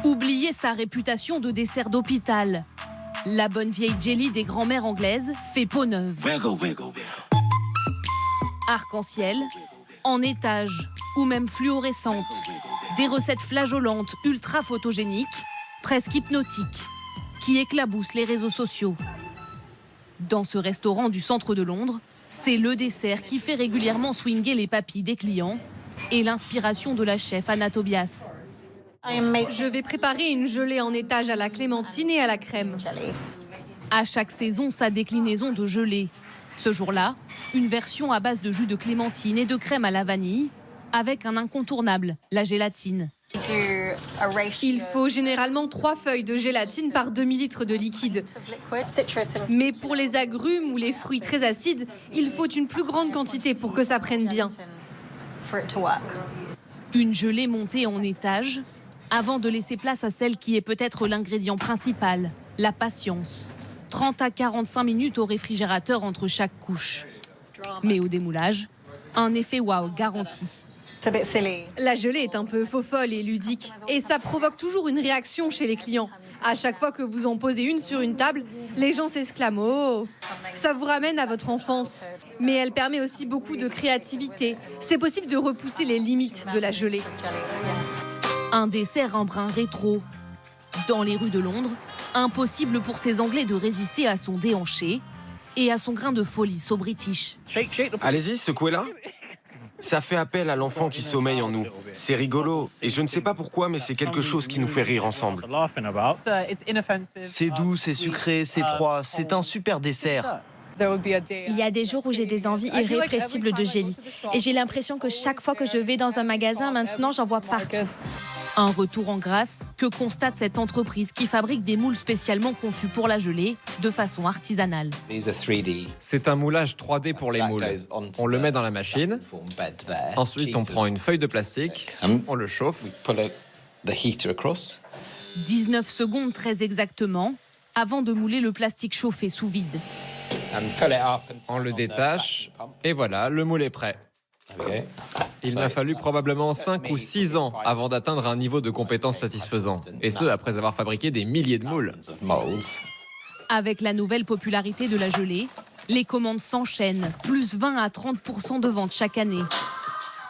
Oubliez sa réputation de dessert d'hôpital. La bonne vieille jelly des grand-mères anglaises fait peau neuve. Arc-en-ciel, en étage ou même fluorescente. Des recettes flageolantes, ultra photogéniques, presque hypnotiques, qui éclaboussent les réseaux sociaux. Dans ce restaurant du centre de Londres, c'est le dessert qui fait régulièrement swinger les papilles des clients et l'inspiration de la chef Anna Tobias. Je vais préparer une gelée en étage à la clémentine et à la crème. À chaque saison, sa déclinaison de gelée. Ce jour-là, une version à base de jus de clémentine et de crème à la vanille, avec un incontournable, la gélatine. Il faut généralement 3 feuilles de gélatine par demi-litre de liquide. Mais pour les agrumes ou les fruits très acides, il faut une plus grande quantité pour que ça prenne bien. Une gelée montée en étage, avant de laisser place à celle qui est peut-être l'ingrédient principal, la patience. 30 à 45 minutes au réfrigérateur entre chaque couche. Mais au démoulage, un effet wow garanti. La gelée est un peu faux-folle et ludique. Et ça provoque toujours une réaction chez les clients. À chaque fois que vous en posez une sur une table, les gens s'exclament « Oh !» Ça vous ramène à votre enfance. Mais elle permet aussi beaucoup de créativité. C'est possible de repousser les limites de la gelée. Un dessert en brin rétro. Dans les rues de Londres, impossible pour ces Anglais de résister à son déhanché et à son grain de folie so british. Allez-y, secouez-la. Ça fait appel à l'enfant qui sommeille en nous. C'est rigolo. Et je ne sais pas pourquoi, mais c'est quelque chose qui nous fait rire ensemble. C'est doux, c'est sucré, c'est froid. C'est un super dessert. Il y a des jours où j'ai des envies irrépressibles de jelly. Et j'ai l'impression que chaque fois que je vais dans un magasin, maintenant, j'en vois partout. Un retour en grâce que constate cette entreprise qui fabrique des moules spécialement conçus pour la gelée de façon artisanale. C'est un moulage 3D pour les moules. On le met dans la machine. Ensuite, on prend une feuille de plastique, on le chauffe. 19 secondes très exactement avant de mouler le plastique chauffé sous vide. On le détache et voilà, le moule est prêt. Il m'a fallu probablement 5 ou 6 ans avant d'atteindre un niveau de compétence satisfaisant. Et ce, après avoir fabriqué des milliers de moules. Avec la nouvelle popularité de la gelée, les commandes s'enchaînent, plus 20 à 30% de ventes chaque année.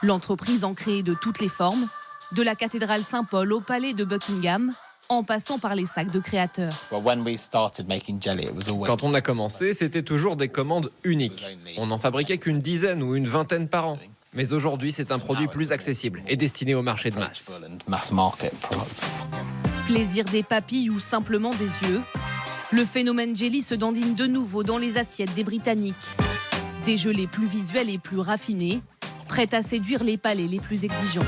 L'entreprise en crée de toutes les formes, de la cathédrale Saint-Paul au palais de Buckingham, en passant par les sacs de créateurs. Quand on a commencé, c'était toujours des commandes uniques. On n'en fabriquait qu'une dizaine ou une vingtaine par an. Mais aujourd'hui, c'est un produit plus accessible et destiné au marché de masse. Plaisir des papilles ou simplement des yeux, le phénomène jelly se dandine de nouveau dans les assiettes des Britanniques. Des gelées plus visuelles et plus raffinées, prêtes à séduire les palais les plus exigeants.